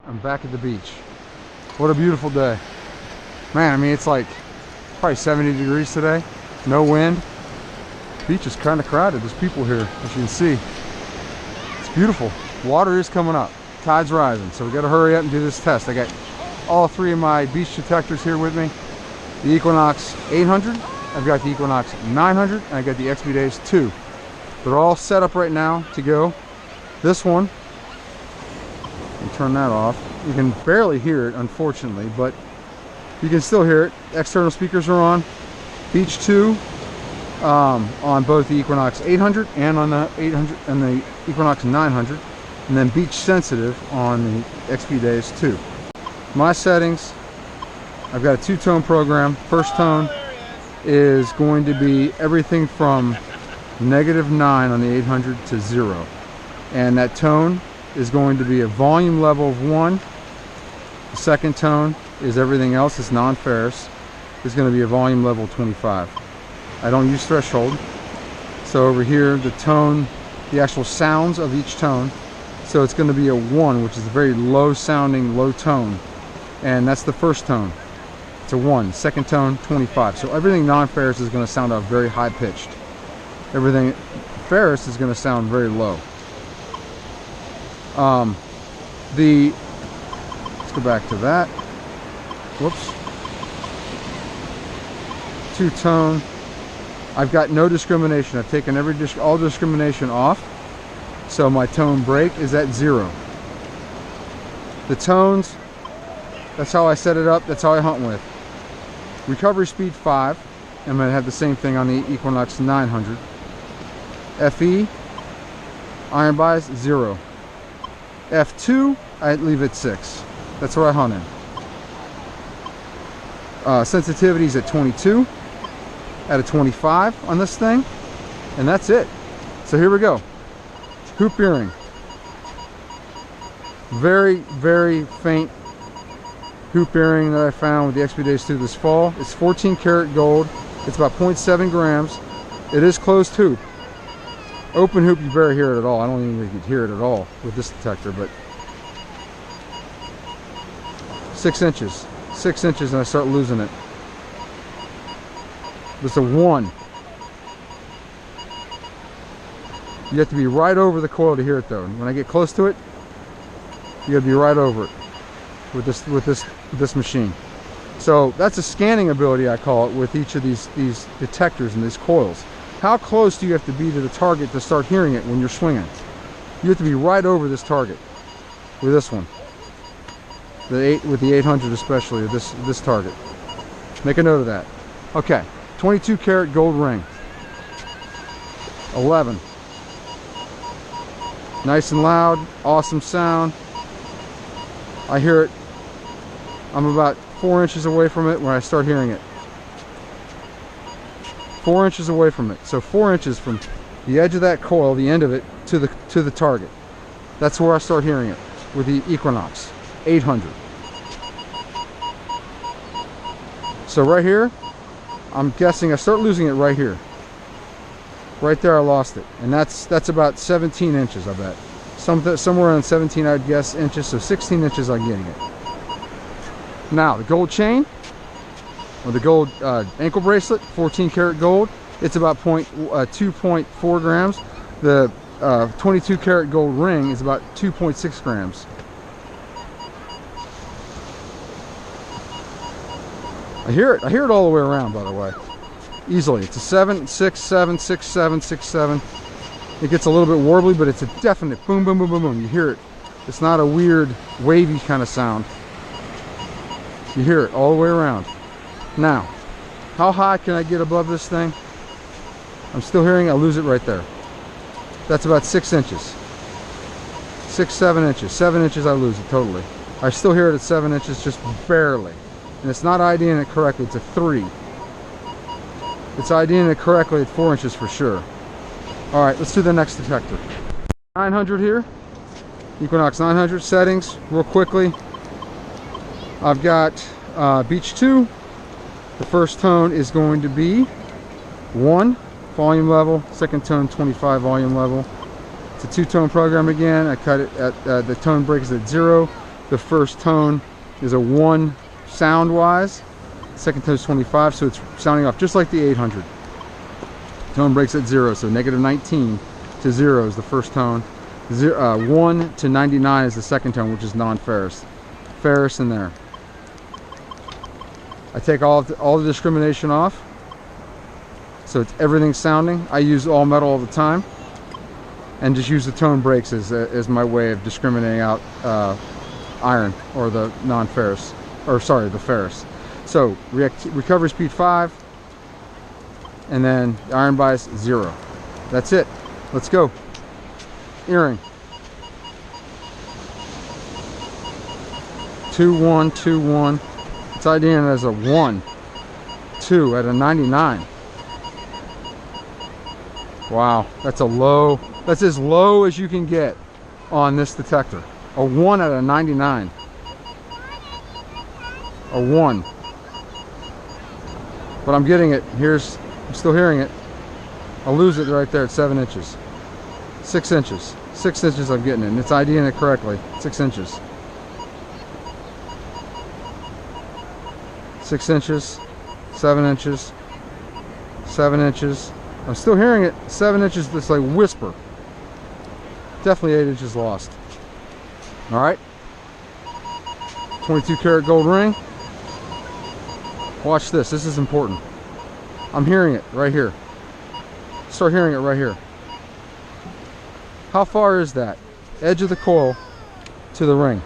I'm back at the beach. What a beautiful day. Man, I mean, it's like probably 70 degrees today. No wind. Beach is kind of crowded. There's people here, as you can see. It's beautiful. Water is coming up. Tide's rising, so we got to hurry up and do this test. I got all three of my beach detectors here with me. The Equinox 800, I've got the Equinox 900, and I got the XP Deus 2. They're all set up right now to go. This one, and turn that off. You can barely hear it, unfortunately, but you can still hear it. External speakers are on. Beach 2 on both the Equinox 800 and on the 800 and the Equinox 900, and then beach sensitive on the XP Deus 2. My settings, I've got a two-tone program. First tone is going to be everything from -9 on the 800 to 0, and that tone is going to be a volume level of 1. The second tone is everything else. It's non-ferrous. Is going to be a volume level 25. I don't use threshold. So over here, the tone, the actual sounds of each tone. So it's going to be a 1, which is a very low sounding, low tone. And that's the first tone. It's a 1. Second tone, 25. So everything non-ferrous is going to sound out very high pitched. Everything ferrous is going to sound very low. Let's go back to that. Whoops. Two-tone. I've got no discrimination. I've taken all discrimination off, so my tone break is at 0. The tones, that's how I set it up. That's how I hunt with. Recovery speed 5. I'm going to have the same thing on the Equinox 900. FE, iron bias 0. F2, I leave it 6. That's where I hunt in. Sensitivity is at 22. At a 25 on this thing, and that's it. So here we go. Hoop earring. Very, very faint hoop earring that I found with the XP Deus 2 this fall. It's 14 karat gold. It's about 0.7 grams. It is closed hoop. Open hoop, you barely hear it at all. I don't even think you could hear it at all with this detector, but 6 inches. 6 inches and I start losing it. It's a 1. You have to be right over the coil to hear it, though. When I get close to it, you got to be right over it with this machine. So that's a scanning ability, I call it, with each of these detectors and these coils. How close do you have to be to the target to start hearing it when you're swinging? You have to be right over this target with this one. With the 800 especially, this target. Make a note of that. Okay. 22 karat gold ring. 11. Nice and loud, awesome sound. I hear it. I'm about 4 inches away from it when I start hearing it. 4 inches away from it. So 4 inches from the edge of that coil, the end of it, to the target. That's where I start hearing it with the Equinox 800. So right here, I'm guessing I start losing it right here. Right there I lost it. And that's about 17 inches, I bet. Somewhere around 17, I'd guess, inches. So 16 inches I'm getting it. Now, the gold chain, or the gold ankle bracelet, 14 karat gold. It's about 2.4 grams. The 22 karat gold ring is about 2.6 grams. I hear it all the way around, by the way. Easily. It's a 7, 6, 7, 6, 7, 6, 7. It gets a little bit warbly, but it's a definite boom, boom, boom, boom, boom. You hear it. It's not a weird, wavy kind of sound. You hear it all the way around. Now, how high can I get above this thing? I'm still hearing, I lose it right there. That's about 6 inches. 6, 7 inches. 7 inches, I lose it totally. I still hear it at 7 inches, just barely. And it's not IDing it correctly, it's a 3. It's IDing it correctly at 4 inches for sure. Alright, let's do the next detector. 900 here. Equinox 900 settings, real quickly. I've got Beach 2. The first tone is going to be 1 volume level. Second tone, 25 volume level. It's a two-tone program again. I cut it at the tone break is at 0. The first tone is a 1 sound wise. Second tone is 25, so it's sounding off just like the 800. Tone breaks at 0, so negative 19 to 0 is the first tone. 1 to 99 is the second tone, which is non-ferrous. Ferrous in there. I take all the discrimination off, so it's everything sounding. I use all metal all the time, and just use the tone breaks as my way of discriminating out iron or the non-ferrous, or sorry, the ferrous. So recovery speed 5, and then iron bias 0. That's it. Let's go. Earring. 2-1, 2-1. It's IDing as a 1, 2 at a 99. Wow, that's a low. That's as low as you can get on this detector. A 1 at a 99. A 1. But I'm getting it. I'm still hearing it. I'll lose it right there at 7 inches. 6 inches. 6 inches I'm getting it, and it's IDing it correctly. 6 inches. 6 inches. 7 inches. 7 inches. I'm still hearing it. 7 inches, this like whisper. Definitely 8 inches lost. Alright. 22 karat gold ring. Watch this. This is important. I'm hearing it right here. Start hearing it right here. How far is that? Edge of the coil to the ring.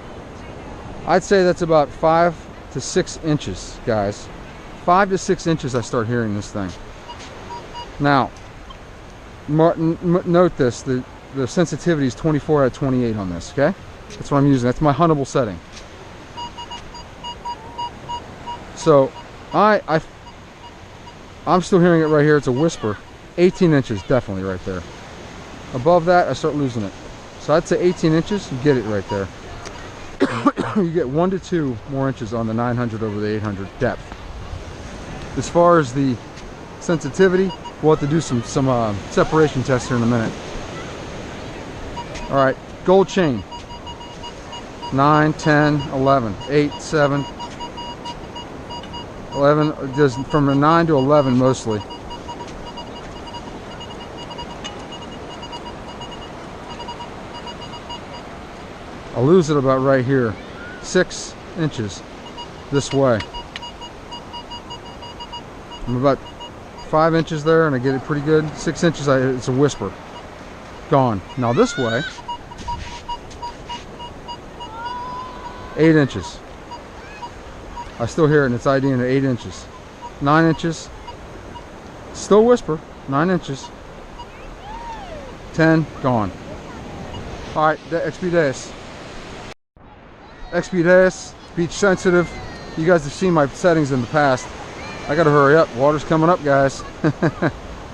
I'd say that's about 5 to 6 inches, guys. 5 to 6 inches I start hearing this thing. Now, note this, the sensitivity is 24 out of 28 on this, okay? That's what I'm using. That's my huntable setting. So, I'm still hearing it right here. It's a whisper. 18 inches, definitely right there. Above that, I start losing it. So I'd say 18 inches, you get it right there. You get 1 to 2 more inches on the 900 over the 800 depth. As far as the sensitivity, we'll have to do some separation tests here in a minute. All right, gold chain. 9, 10, 11, 8, 7, 11, does from a 9 to 11 mostly. I'll lose it about right here. 6 inches this way. I'm about 5 inches there, and I get it pretty good. 6 inches, it's a whisper. Gone. Now this way, 8 inches. I still hear it, and it's IDing at 8 inches. 9 inches. Still whisper. 9 inches. 10. Gone. All right, XP Deus. XP Deus, beach sensitive. You guys have seen my settings in the past. I gotta hurry up. Water's coming up, guys.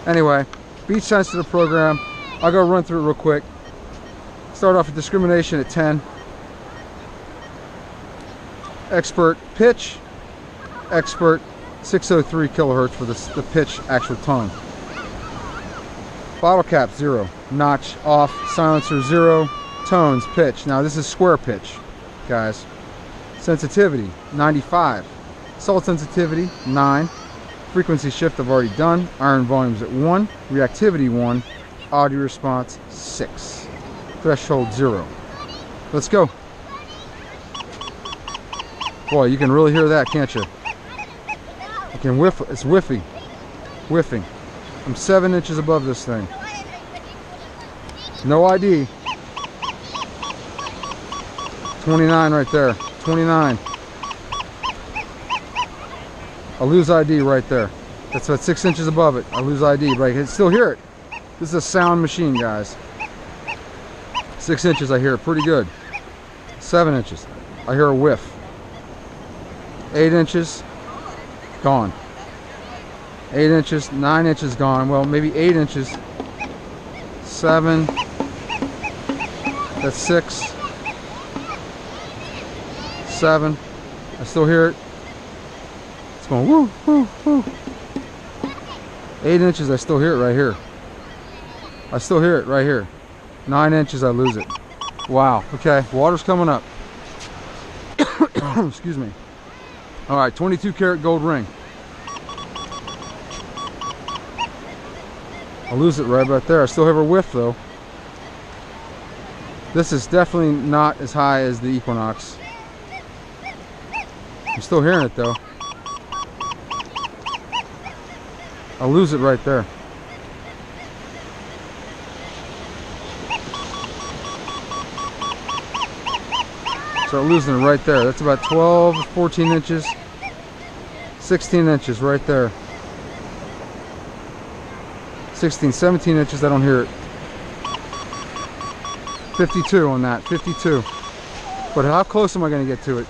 Anyway, beach sensitive program. I'll go run through it real quick. Start off with discrimination at 10. Expert pitch. Expert 603 kilohertz for the pitch actual tone. Bottle cap 0. Notch off. Silencer 0. Tones pitch. Now this is square pitch, guys. Sensitivity 95. Salt sensitivity 9. Frequency shift I've already done. Iron volumes at 1. Reactivity 1. Audio response 6. Threshold 0. Let's go. Boy, you can really hear that, can't you? You can whiff. It's whiffy. Whiffing. I'm 7 inches above this thing. No ID. 29 right there. 29. I lose ID right there. That's about 6 inches above it. I lose ID, but I can still hear it. This is a sound machine, guys. 6 inches, I hear it pretty good. 7 inches, I hear a whiff. 8 inches, gone. 8 inches, 9 inches gone. Well, maybe 8 inches. 7. That's 6. 7. I still hear it. It's going woo, woo, woo. 8 inches, I still hear it right here. I still hear it right here. 9 inches, I lose it. Wow. Okay, water's coming up. Excuse me. All right, 22 karat gold ring. I'll lose it right about there. I still have a whiff though. This is definitely not as high as the Equinox. I'm still hearing it though. I'll lose it right there. Start losing it right there. That's about 12, 14 inches, 16 inches right there. 16, 17 inches, I don't hear it. 52 on that, 52. But how close am I going to get to it?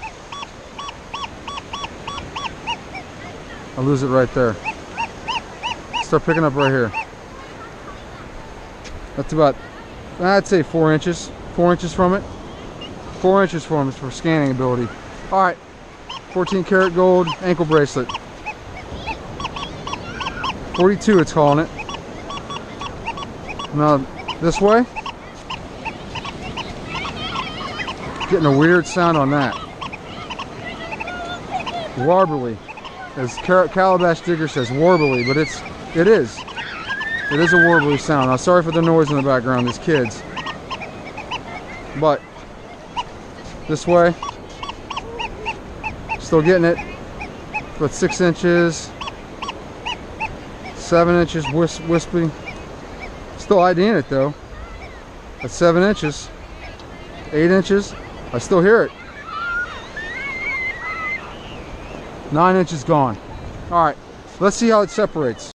I'll lose it right there. Start picking up right here. That's about, I'd say 4 inches. 4 inches from it. 4 inches from it for scanning ability. Alright, 14 karat gold ankle bracelet. 42 it's calling it. Now this way. Getting a weird sound on that. Warbly. As Calabash Digger says, warbly, but it is. It is a warbly sound. I'm sorry for the noise in the background, these kids. But this way, still getting it. About 6 inches, 7 inches, wispy. Still IDing it though. At 7 inches, 8 inches, I still hear it. 9 inches gone. All right, let's see how it separates.